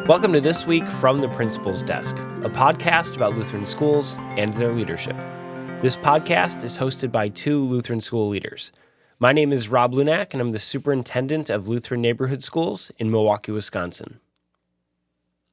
Welcome to This Week from the Principal's Desk, a podcast about Lutheran schools and their leadership. This podcast is hosted by two Lutheran school leaders. My name is Rob Lunak, and I'm the superintendent of Lutheran Neighborhood Schools in Milwaukee, Wisconsin.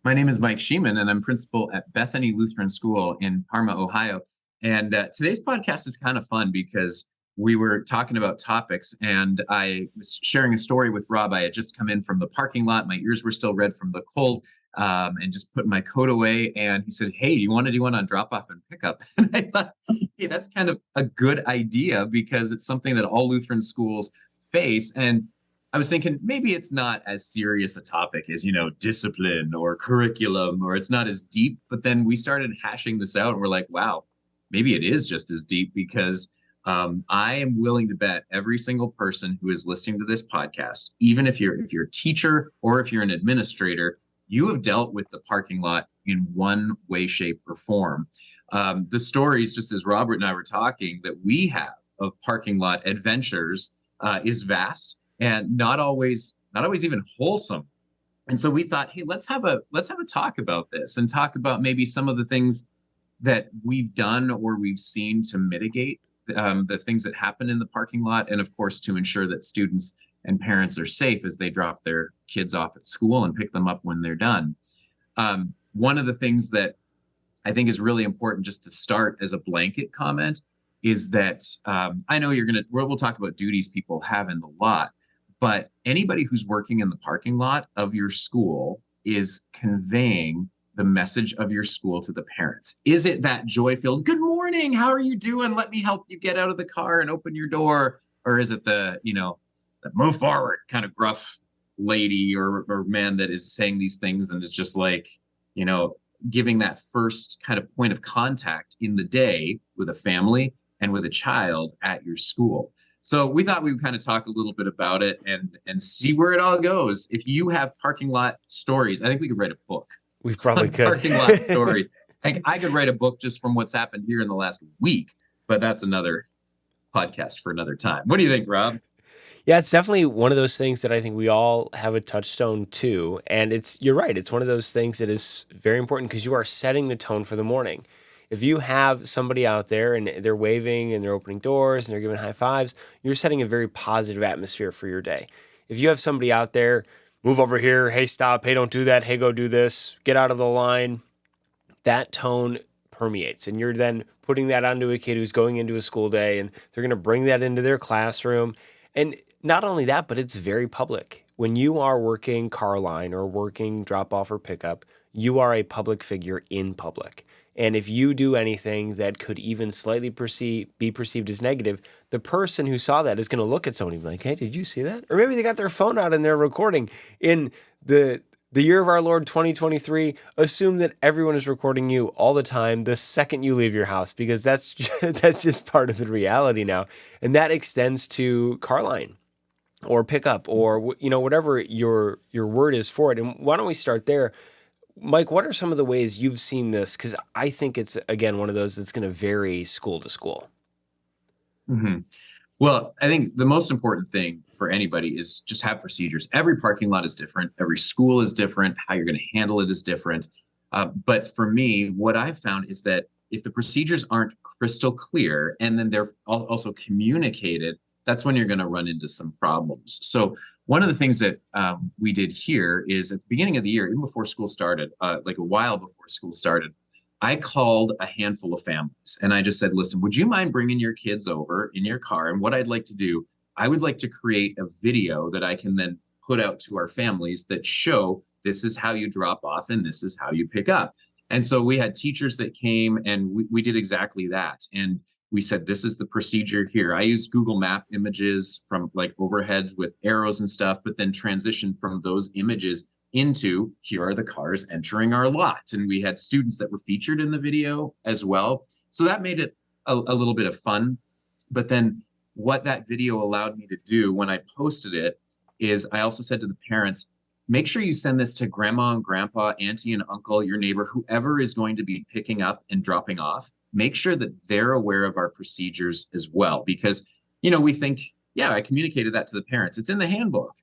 My name is Mike Sheeman, and I'm principal at Bethany Lutheran School in Parma, Ohio. And today's podcast is kind of fun because we were talking about topics, and I was sharing a story with Rob. I had just come in from the parking lot. My ears were still red from the cold, and just putting my coat away. And he said, "Hey, do you want to do one on drop off and pickup?" And I thought, hey, that's kind of a good idea because it's something that all Lutheran schools face. And I was thinking maybe it's not as serious a topic as, discipline or curriculum, or it's not as deep. But then we started hashing this out, and we're like, wow, maybe it is just as deep because I am willing to bet every single person who is listening to this podcast, even if you're a teacher or if you're an administrator, you have dealt with the parking lot in one way, shape, or form. The stories, just as Robert and I were talking, that we have of parking lot adventures is vast and not always even wholesome. And so we thought, hey, let's have a talk about this and talk about maybe some of the things that we've done or we've seen to mitigate the things that happen in the parking lot, and of course to ensure that students and parents are safe as they drop their kids off at school and pick them up when they're done. One of the things that I think is really important just to start as a blanket comment is that I know we'll talk about duties people have in the lot, but anybody who's working in the parking lot of your school is conveying the message of your school to the parents. Is it that joy-filled, "Good morning, how are you doing? Let me help you get out of the car and open your door"? Or is it the "move forward" kind of gruff lady or man that is saying these things and is just like, giving that first kind of point of contact in the day with a family and with a child at your school? So we thought we would kind of talk a little bit about it and see where it all goes. If you have parking lot stories, I think we could write a book. We probably could. Parking lot stories. I could write a book just from what's happened here in the last week, but that's another podcast for another time. What do you think, Rob? Yeah, it's definitely one of those things that I think we all have a touchstone to. And you're right. It's one of those things that is very important because you are setting the tone for the morning. If you have somebody out there and they're waving and they're opening doors and they're giving high fives, you're setting a very positive atmosphere for your day. If you have somebody out there, "Move over here, hey, stop, hey, don't do that, hey, go do this, get out of the line," that tone permeates. And you're then putting that onto a kid who's going into a school day, and they're going to bring that into their classroom. And not only that, but it's very public. When you are working car line or working drop off or pickup, you are a public figure in public. And if you do anything that could even slightly be perceived as negative, the person who saw that is going to look at somebody and be like, "Hey, did you see that?" Or maybe they got their phone out and they're recording. In the year of our Lord 2023, assume that everyone is recording you all the time the second you leave your house, because that's just part of the reality now. And that extends to car line or pickup or whatever your word is for it. And why don't we start there? Mike, what are some of the ways you've seen this? Because I think it's, again, one of those that's going to vary school to school. Mm-hmm. Well, I think the most important thing for anybody is just have procedures. Every parking lot is different. Every school is different. How you're going to handle it is different. But for me, what I've found is that if the procedures aren't crystal clear and then they're also communicated, that's when you're going to run into some problems. So one of the things that we did here is at the beginning of the year, even before school started, like a while before school started, I called a handful of families and I just said, "Listen, would you mind bringing your kids over in your car? And what I'd like to do, I would like to create a video that I can then put out to our families that show this is how you drop off and this is how you pick up." And so we had teachers that came and we did exactly that. And we said, this is the procedure here. I used Google Map images from like overheads with arrows and stuff, but then transitioned from those images into here are the cars entering our lot. And we had students that were featured in the video as well. So that made it a little bit of fun. But then what that video allowed me to do when I posted it is I also said to the parents, make sure you send this to grandma and grandpa, auntie and uncle, your neighbor, whoever is going to be picking up and dropping off. Make sure that they're aware of our procedures as well, because, we think, yeah, I communicated that to the parents. It's in the handbook.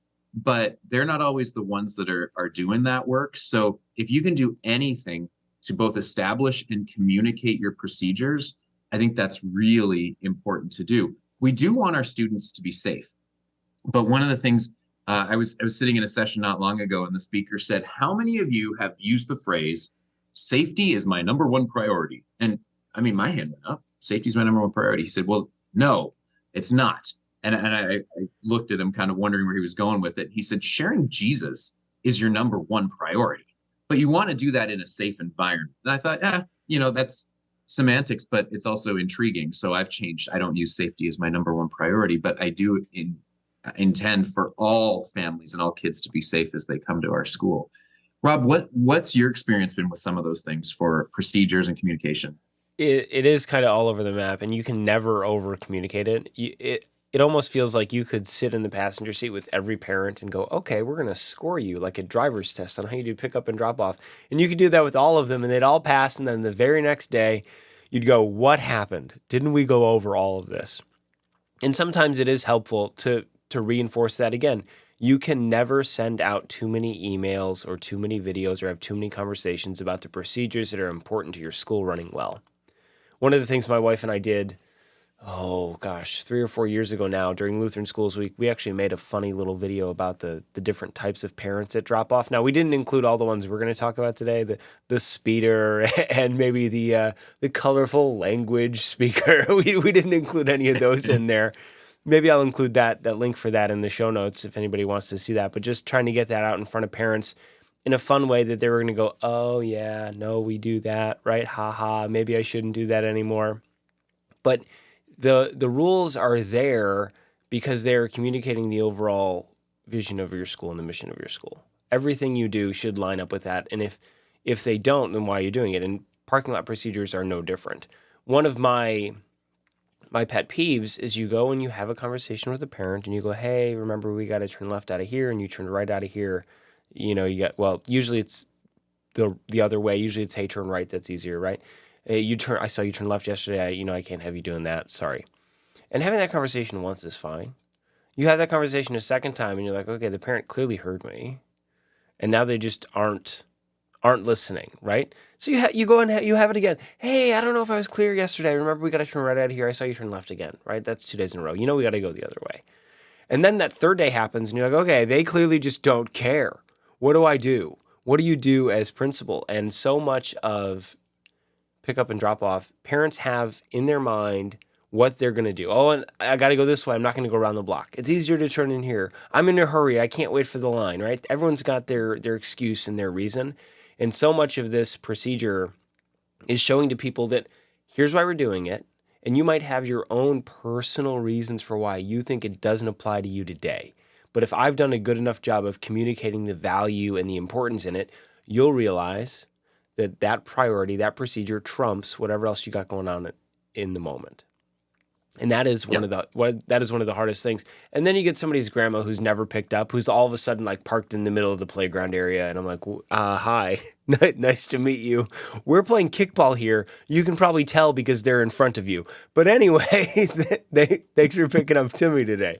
but they're not always the ones that are doing that work. So if you can do anything to both establish and communicate your procedures, I think that's really important to do. We do want our students to be safe, but one of the things I was sitting in a session not long ago, and the speaker said, "How many of you have used the phrase, 'Safety is my number one priority'?" And I mean, my hand went up. Safety is my number one priority. He said, "Well, no, it's not." And I looked at him, kind of wondering where he was going with it. He said, "Sharing Jesus is your number one priority, but you want to do that in a safe environment." And I thought, that's semantics, but it's also intriguing. So I've changed. I don't use safety as my number one priority, but I do intend for all families and all kids to be safe as they come to our school. Rob, what's your experience been with some of those things for procedures and communication? It is kind of all over the map, and you can never over communicate it. It almost feels like you could sit in the passenger seat with every parent and go, okay, we're going to score you like a driver's test on how you do pick up and drop off. And you could do that with all of them, and they'd all pass. And then the very next day, you'd go, what happened? Didn't we go over all of this? And sometimes it is helpful to reinforce that again. You can never send out too many emails or too many videos or have too many conversations about the procedures that are important to your school running well. One of the things my wife and I did, oh gosh, 3 or 4 years ago now, during Lutheran Schools Week, we actually made a funny little video about the different types of parents that drop off. Now, we didn't include all the ones we're going to talk about today, the speeder and maybe the colorful language speaker. We didn't include any of those in there. Maybe I'll include that link for that in the show notes if anybody wants to see that. But just trying to get that out in front of parents in a fun way that they were going to go, oh yeah, no, we do that, right? Ha ha. Maybe I shouldn't do that anymore. But the rules are there because they're communicating the overall vision of your school and the mission of your school. Everything you do should line up with that. And if they don't, then why are you doing it? And parking lot procedures are no different. One of my pet peeves is you go and you have a conversation with a parent and you go, hey, remember we got to turn left out of here and you turn right out of here. Usually it's the other way. Usually it's, hey, turn right. That's easier, right? I saw you turn left yesterday. I can't have you doing that. Sorry. And having that conversation once is fine. You have that conversation a second time and you're like, okay, the parent clearly heard me. And now they just aren't listening, right? So you go and you have it again. Hey, I don't know if I was clear yesterday. Remember, we got to turn right out of here. I saw you turn left again, right? That's 2 days in a row. We got to go the other way. And then that third day happens, and you're like, okay, they clearly just don't care. What do I do? What do you do as principal? And so much of pick up and drop off, parents have in their mind what they're going to do. Oh, and I got to go this way. I'm not going to go around the block. It's easier to turn in here. I'm in a hurry. I can't wait for the line, right? Everyone's got their excuse and their reason. And so much of this procedure is showing to people that here's why we're doing it. And you might have your own personal reasons for why you think it doesn't apply to you today. But if I've done a good enough job of communicating the value and the importance in it, you'll realize that priority, that procedure trumps whatever else you got going on in the moment. And that is one Yep. of the hardest things. And then you get somebody's grandma who's never picked up, who's all of a sudden like parked in the middle of the playground area, and I'm like, "Hi, nice to meet you. We're playing kickball here. You can probably tell because they're in front of you. But anyway, thanks for picking up Timmy today."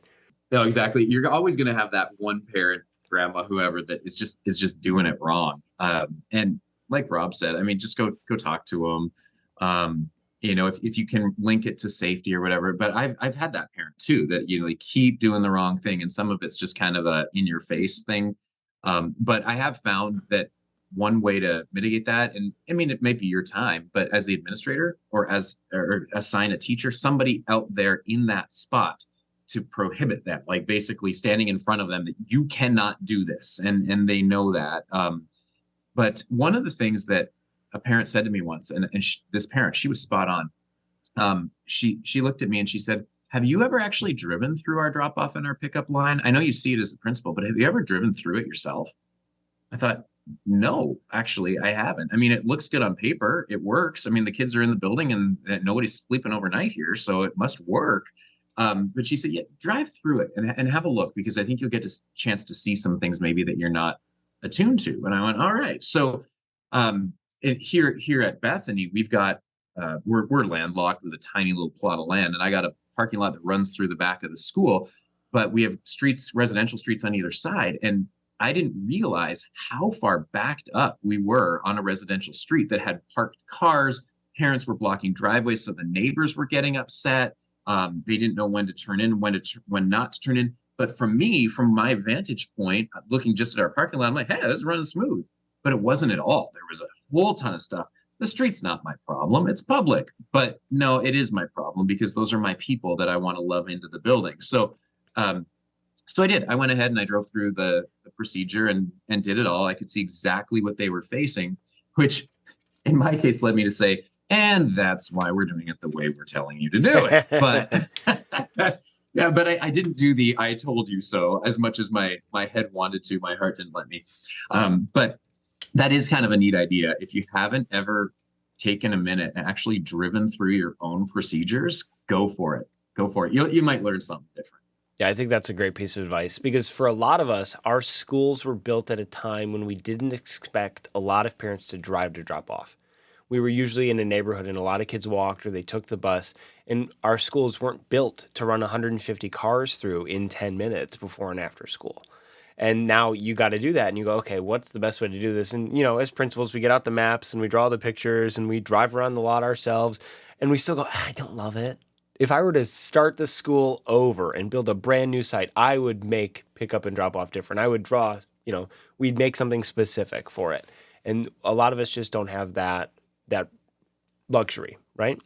No, exactly. You're always going to have that one parent, grandma, whoever, that is just doing it wrong. And like Rob said, I mean, just go talk to them. If you can link it to safety or whatever. But I've had that parent too, that they keep doing the wrong thing, and some of it's just kind of a in your face thing. But I have found that one way to mitigate that, and I mean, it may be your time, but as the administrator or assign a teacher, somebody out there in that spot to prohibit that, like basically standing in front of them that you cannot do this, and they know that. But one of the things that a parent said to me once, and this parent, she was spot on. She looked at me and she said, "Have you ever actually driven through our drop off and our pickup line? I know you see it as a principal, but have you ever driven through it yourself?" I thought, no, actually, I haven't. I mean, it looks good on paper. It works. I mean, the kids are in the building and nobody's sleeping overnight here, so it must work. But she said, yeah, drive through it and have a look, because I think you'll get a chance to see some things maybe that you're not attuned to. And I went, all right. So here at Bethany, we've got we're landlocked with a tiny little plot of land, and I got a parking lot that runs through the back of the school. but we have streets, residential streets on either side. And I didn't realize how far backed up we were on a residential street that had parked cars. Parents were blocking driveways, so the neighbors were getting upset. They didn't know when to turn in, when not to turn in. But from my vantage point, looking just at our parking lot, I'm like, hey, this is running smooth. But it wasn't at all. There was a whole ton of stuff. The street's not my problem. It's public. But no, it is my problem because those are my people that I want to love into the building. So I did. I went ahead and I drove through the procedure and did it all. I could see exactly what they were facing, which in my case led me to say, and that's why we're doing it the way we're telling you to do it. But yeah, but I didn't do the I told you so as much as my head wanted to. My heart didn't let me. But that is kind of a neat idea. If you haven't ever taken a minute and actually driven through your own procedures, go for it. Go for it. You might learn something different. Yeah, I think that's a great piece of advice because for a lot of us, our schools were built at a time when we didn't expect a lot of parents to drive to drop off. We were usually in a neighborhood and a lot of kids walked or they took the bus, and our schools weren't built to run 150 cars through in 10 minutes before and after school. And now you got to do that and you go, okay, what's the best way to do this? And, as principals, we get out the maps and we draw the pictures and we drive around the lot ourselves and we still go, I don't love it. If I were to start the school over and build a brand new site, I would make pick up and drop off different. I would draw, we'd make something specific for it. And a lot of us just don't have that luxury, right?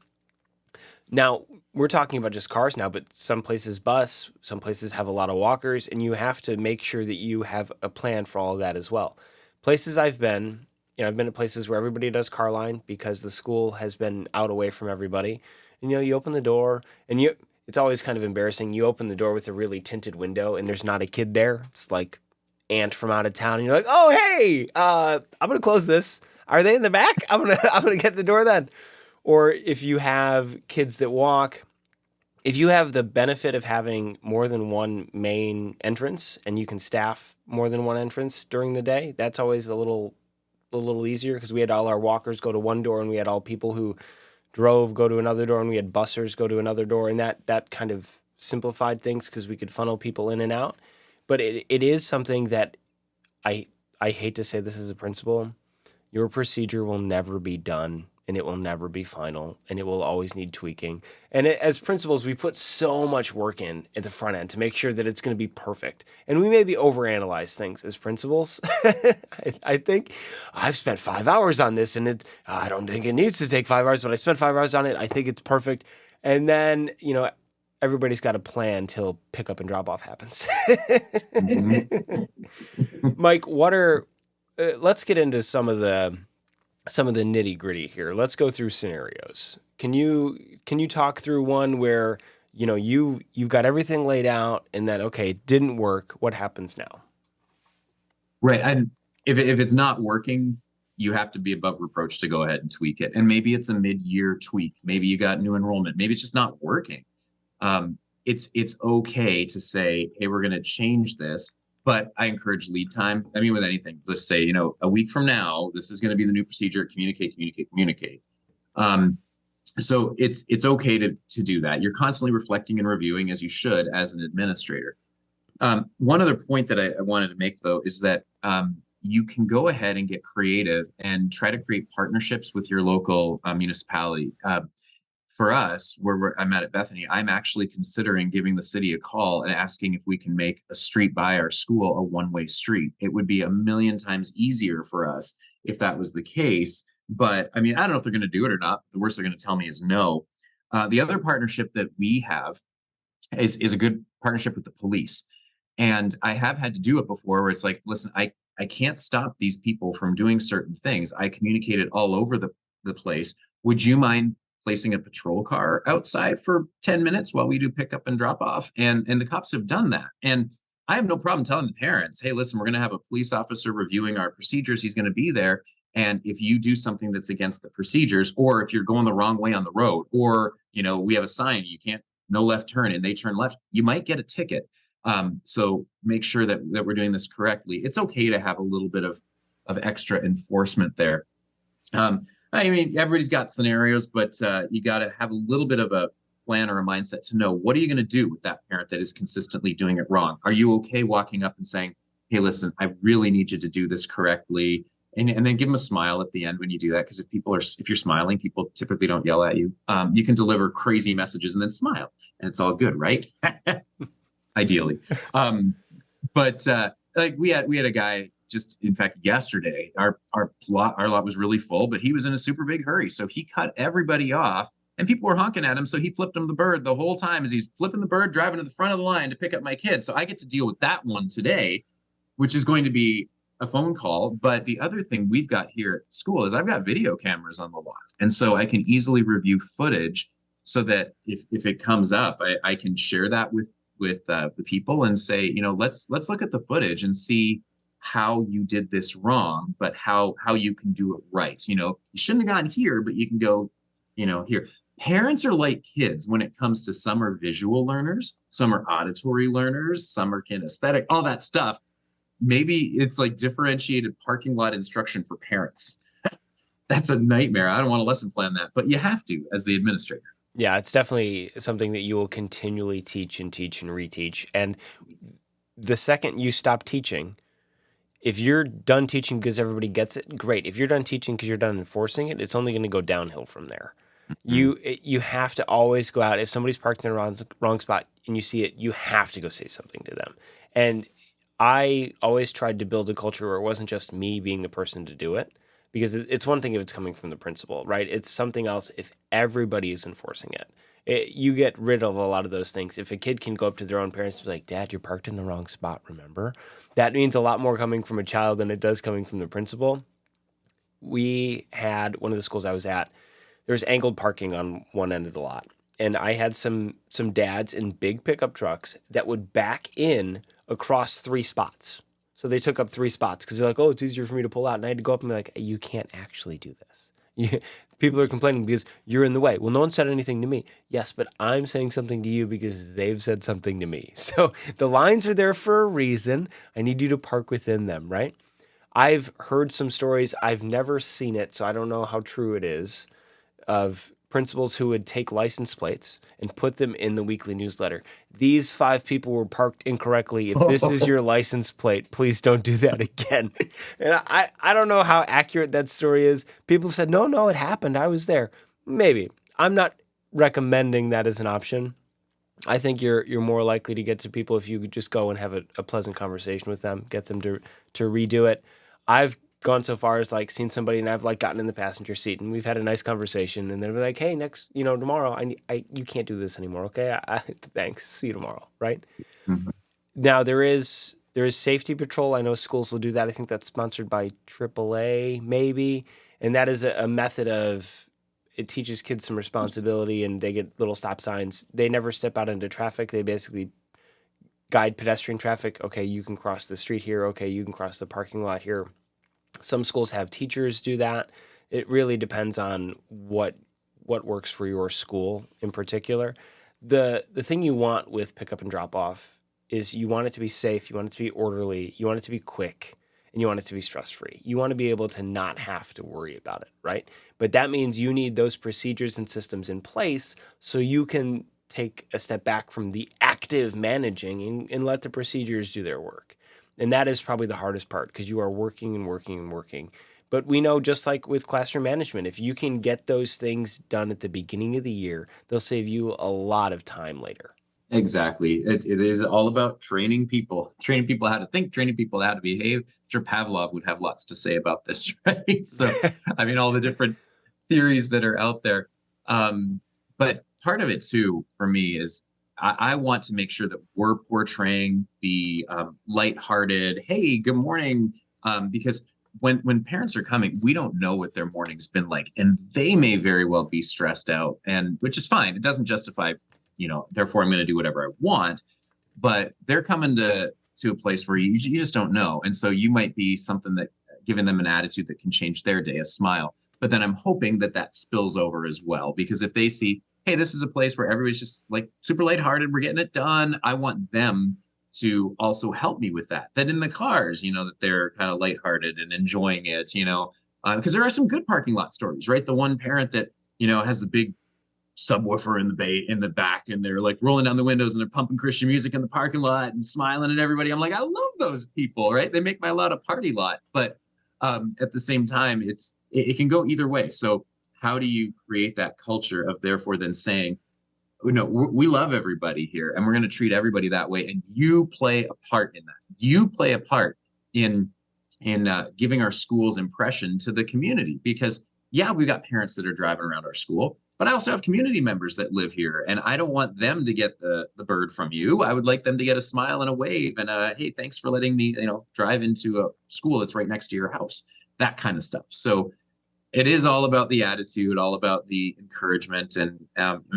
Now, we're talking about just cars now, but some places bus, some places have a lot of walkers, and you have to make sure that you have a plan for all of that as well. Places I've been at places where everybody does car line because the school has been out away from everybody. And, you open the door and it's always kind of embarrassing. You open the door with a really tinted window and there's not a kid there. It's like aunt from out of town. And you're like, oh, hey, I'm going to close this. Are they in the back? I'm going to get the door then. Or if you have kids that walk, if you have the benefit of having more than one main entrance and you can staff more than one entrance during the day, that's always a little easier because we had all our walkers go to one door and we had all people who drove go to another door and we had bussers go to another door, and that kind of simplified things because we could funnel people in and out. But it is something that I hate to say this as a principal, your procedure will never be done and it will never be final and it will always need tweaking. And as principals, we put so much work in at the front end to make sure that it's going to be perfect. And we maybe overanalyze things as principals. I think I've spent 5 hours on this and I don't think it needs to take 5 hours, but I spent 5 hours on it. I think it's perfect. And then, everybody's got a plan till pick up and drop off happens. Mm-hmm. Mike, let's get into some of the nitty gritty here. Let's go through scenarios. Can you talk through one where, you've got everything laid out and then, okay, it didn't work. What happens now? Right. And if it's not working, you have to be above reproach to go ahead and tweak it. And maybe it's a mid-year tweak. Maybe you got new enrollment. Maybe it's just not working. It's okay to say, hey, we're going to change this. But I encourage lead time. I mean, with anything, let's say, a week from now, this is going to be the new procedure. Communicate. So it's okay to do that. You're constantly reflecting and reviewing as you should as an administrator. One other point that I wanted to make, though, is that you can go ahead and get creative and try to create partnerships with your local municipality. For us, where I'm at Bethany, I'm actually considering giving the city a call and asking if we can make a street by our school a one-way street. It would be a million times easier for us if that was the case. But I mean, I don't know if they're going to do it or not. The worst they're going to tell me is no. The other partnership that we have is a good partnership with the police. And I have had to do it before where it's like, listen, I can't stop these people from doing certain things. I communicated all over the place. Would you mind placing a patrol car outside for 10 minutes while we do pick up and drop off? And the cops have done that. And I have no problem telling the parents, hey, listen, we're going to have a police officer reviewing our procedures. He's going to be there. And if you do something that's against the procedures, or if you're going the wrong way on the road, or, we have a sign, you can't, no left turn, and they turn left, you might get a ticket. So make sure that we're doing this correctly. It's okay to have a little bit of extra enforcement there. I mean, everybody's got scenarios, but you got to have a little bit of plan or a mindset to know, what are you going to do with that parent that is consistently doing it wrong? Are you okay walking up and saying, hey, listen, I really need you to do this correctly? And then give them a smile at the end when you do that. Because if you're smiling, people typically don't yell at you. You can deliver crazy messages and then smile, and it's all good, right? Ideally. But like we had a guy just, in fact, yesterday, our lot was really full, but he was in a super big hurry. So he cut everybody off, and people were honking at him. So he flipped him the bird the whole time as he's flipping the bird, driving to the front of the line to pick up my kid. So I get to deal with that one today, which is going to be a phone call. But the other thing we've got here at school is I've got video cameras on the lot. And so I can easily review footage so that if it comes up, I can share that with the people and say, let's look at the footage and see how you did this wrong, but how you can do it right. You shouldn't have gone here, but you can go, here. Parents are like kids when it comes to, some are visual learners, some are auditory learners, some are kinesthetic, all that stuff. Maybe it's like differentiated parking lot instruction for parents. That's a nightmare. I don't want to lesson plan that, but you have to as the administrator. Yeah, it's definitely something that you will continually teach and reteach. And the second you stop teaching, if you're done teaching because everybody gets it, great. If you're done teaching because you're done enforcing it, it's only going to go downhill from there. You have to always go out. If somebody's parked in the wrong spot and you see it, you have to go say something to them. And I always tried to build a culture where it wasn't just me being the person to do it, because it's one thing if it's coming from the principal, right? It's something else if everybody is enforcing it. You get rid of a lot of those things. If a kid can go up to their own parents and be like, Dad, you're parked in the wrong spot, remember? That means a lot more coming from a child than it does coming from the principal. We had one of the schools I was at, there's angled parking on one end of the lot. And I had some dads in big pickup trucks that would back in across 3 spots. So they took up 3 spots because they're like, oh, it's easier for me to pull out. And I had to go up and be like, you can't actually do this. People are complaining because you're in the way. Well, no one said anything to me. Yes, but I'm saying something to you because they've said something to me. So the lines are there for a reason. I need you to park within them, right? I've heard some stories. I've never seen it, so I don't know how true it is, of principals who would take license plates and put them in the weekly newsletter. These 5 people were parked incorrectly. If this is your license plate, please don't do that again. And I don't know how accurate that story is. People have said, no, it happened. I was there. Maybe. I'm not recommending that as an option. I think you're more likely to get to people if you could just go and have a pleasant conversation with them, get them to redo it. I've gone so far as like seen somebody and I've like gotten in the passenger seat and we've had a nice conversation and they'll be like, hey, tomorrow you can't do this anymore. Okay. Thanks. See you tomorrow. Right. Mhm. Now there is safety patrol. I know schools will do that. I think that's sponsored by AAA maybe. And that is a method of, it teaches kids some responsibility and they get little stop signs. They never step out into traffic. They basically guide pedestrian traffic. Okay. You can cross the street here. Okay. You can cross the parking lot here. Some schools have teachers do that. It really depends on what works for your school in particular. The thing you want with pickup and drop off is you want it to be safe, you want it to be orderly, you want it to be quick, and you want it to be stress-free. You want to be able to not have to worry about it, right? But that means you need those procedures and systems in place so you can take a step back from the active managing and let the procedures do their work. And that is probably the hardest part because you are working and working and working. But we know, just like with classroom management, if you can get those things done at the beginning of the year, they'll save you a lot of time later. Exactly. It is all about training people how to think, training people how to behave. I'm sure Pavlov would have lots to say about this, right? So, I mean, all the different theories that are out there. But part of it too, for me, is I want to make sure that we're portraying the lighthearted, hey, good morning, because when parents are coming, we don't know what their morning's been like, and they may very well be stressed out, and which is fine. It doesn't justify, therefore I'm going to do whatever I want, but they're coming to a place where you just don't know, and so you might be something that giving them an attitude that can change their day, a smile. But then I'm hoping that spills over as well, because if they see, hey, this is a place where everybody's just like super lighthearted, we're getting it done, I want them to also help me with that. That in the cars, that they're kind of lighthearted and enjoying it, because there are some good parking lot stories, right? The one parent that, has the big subwoofer in the back, and they're like rolling down the windows and they're pumping Christian music in the parking lot and smiling at everybody. I'm like, I love those people, right? They make my lot a party lot. But at the same time, it can go either way. So how do you create that culture of therefore then saying, no, we love everybody here and we're going to treat everybody that way, and you play a part in that. You play a part in giving our school's impression to the community, because yeah, we've got parents that are driving around our school, but I also have community members that live here, and I don't want them to get the bird from you. I would like them to get a smile and a wave and hey, thanks for letting me, drive into a school that's right next to your house, that kind of stuff. So it is all about the attitude, all about the encouragement. And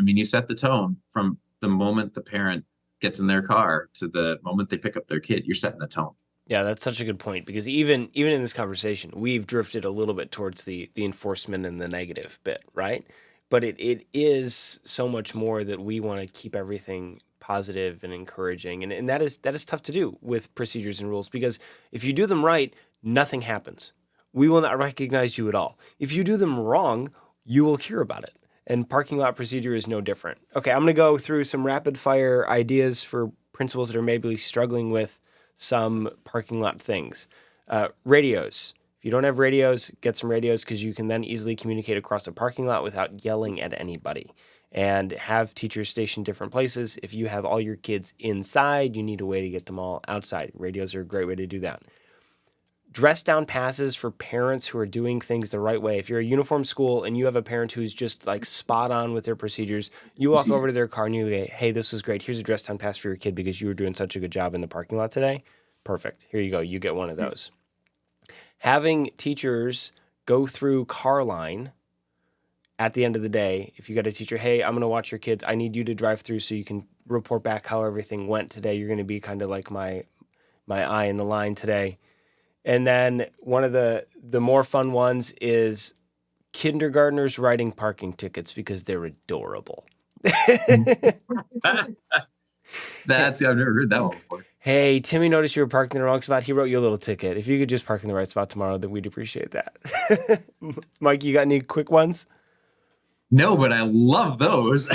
you set the tone from the moment the parent gets in their car to the moment they pick up their kid. You're setting the tone. Yeah, that's such a good point, because even in this conversation, we've drifted a little bit towards the enforcement and the negative bit, right? But it is so much more that we want to keep everything positive and encouraging, and that is tough to do with procedures and rules, because if you do them right, nothing happens. We will not recognize you at all. If you do them wrong, you will hear about it. And parking lot procedure is no different. Okay, I'm going to go through some rapid fire ideas for principals that are maybe struggling with some parking lot things. Radios. If you don't have radios, get some radios, because you can then easily communicate across a parking lot without yelling at anybody. And have teachers stationed different places. If you have all your kids inside, you need a way to get them all outside. Radios are a great way to do that. Dress down passes for parents who are doing things the right way. If you're a uniform school and you have a parent who's just like spot on with their procedures, you walk over to their car and you say, hey, this was great. Here's a dress down pass for your kid because you were doing such a good job in the parking lot today. Perfect. Here you go. You get one of those. Having teachers go through car line at the end of the day. If you got a teacher, hey, I'm going to watch your kids. I need you to drive through so you can report back how everything went today. You're going to be kind of like my eye in the line today. And then one of the more fun ones is kindergartners writing parking tickets because they're adorable. I've never heard that one before. Hey, Timmy noticed you were parking in the wrong spot. He wrote you a little ticket. If you could just park in the right spot tomorrow, then we'd appreciate that. Mike, you got any quick ones? No, but I love those.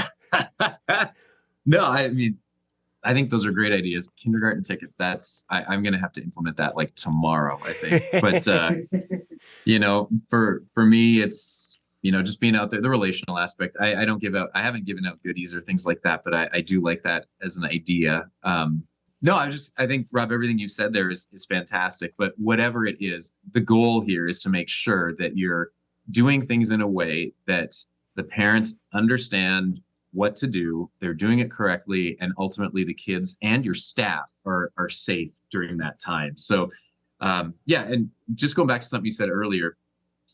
No, I think those are great ideas. Kindergarten tickets. I'm going to have to implement that like tomorrow, I think. But, for me, it's, just being out there, the relational aspect. I haven't given out goodies or things like that, but I do like that as an idea. No, I think, Rob, everything you said there is fantastic, but whatever it is, the goal here is to make sure that you're doing things in a way that the parents understand what to do, they're doing it correctly, and ultimately the kids and your staff are safe during that time. So, and just going back to something you said earlier,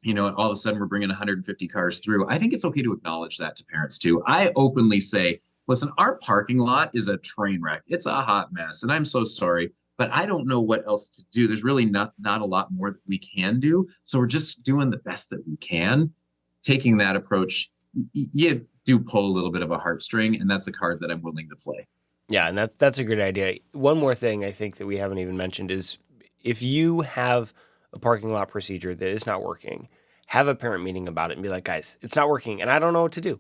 all of a sudden we're bringing 150 cars through. I think it's okay to acknowledge that to parents too. I openly say, listen, our parking lot is a train wreck. It's a hot mess, and I'm so sorry, but I don't know what else to do. There's really not a lot more that we can do. So we're just doing the best that we can. Taking that approach, you do pull a little bit of a heartstring, and that's a card that I'm willing to play. Yeah, and that's a great idea. One more thing I think that we haven't even mentioned is, if you have a parking lot procedure that is not working, have a parent meeting about it and be like, guys, it's not working and I don't know what to do.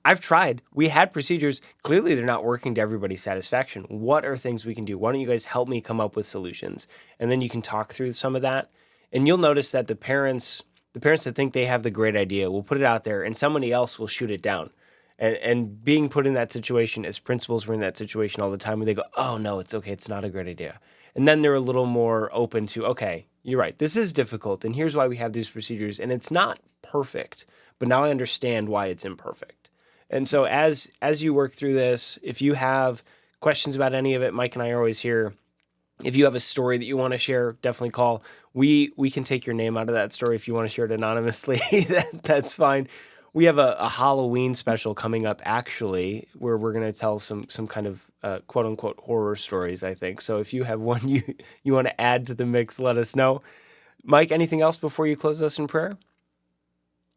I've tried. We had procedures. Clearly, they're not working to everybody's satisfaction. What are things we can do? Why don't you guys help me come up with solutions? And then you can talk through some of that. And you'll notice that the parents that think they have the great idea will put it out there and somebody else will shoot it down. And being put in that situation, as principals, we're in that situation all the time where they go, oh, no, it's okay. It's not a great idea. And then they're a little more open to, okay, you're right. This is difficult. And here's why we have these procedures. And it's not perfect, but now I understand why it's imperfect. And so as you work through this, if you have questions about any of it, Mike and I are always here. If you have a story that you want to share, definitely call. We can take your name out of that story if you want to share it anonymously. That's fine. We have a Halloween special coming up, actually, where we're going to tell some kind of quote unquote horror stories, I think. So if you have one you want to add to the mix, let us know. Mike, anything else before you close us in prayer?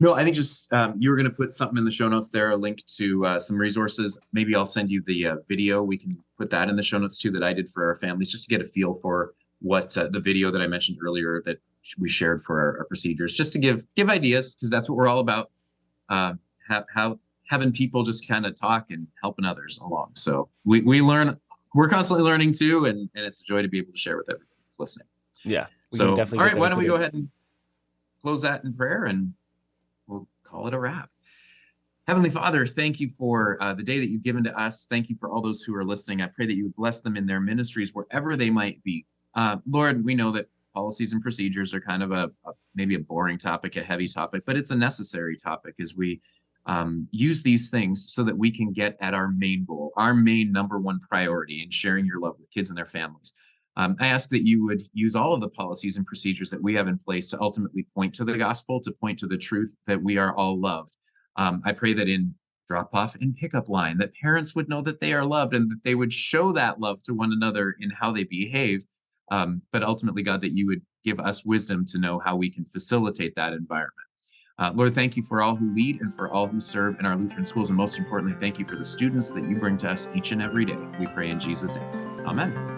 No, I think just you were going to put something in the show notes there, a link to some resources. Maybe I'll send you the video. We can put that in the show notes too, that I did for our families, just to get a feel for what the video that I mentioned earlier that we shared for our procedures, just to give ideas, because that's what we're all about. How having people just kind of talk and helping others along. So we learn, we're constantly learning too, and it's a joy to be able to share with everyone who's listening. Yeah, we can So, definitely all get right, that why don't we go included. ahead and close that in prayer and we'll call it a wrap. Heavenly Father, thank you for the day that you've given to us. Thank you for all those who are listening. I pray that you would bless them in their ministries wherever they might be. Lord, we know that policies and procedures are kind of maybe a boring topic, a heavy topic, but it's a necessary topic as we use these things so that we can get at our main goal, our main number one priority in sharing your love with kids and their families. I ask that you would use all of the policies and procedures that we have in place to ultimately point to the gospel, to point to the truth that we are all loved. I pray that in drop off and pickup line, that parents would know that they are loved and that they would show that love to one another in how they behave. But ultimately, God, that you would give us wisdom to know how we can facilitate that environment. Lord, thank you for all who lead and for all who serve in our Lutheran schools. And most importantly, thank you for the students that you bring to us each and every day. We pray in Jesus' name. Amen.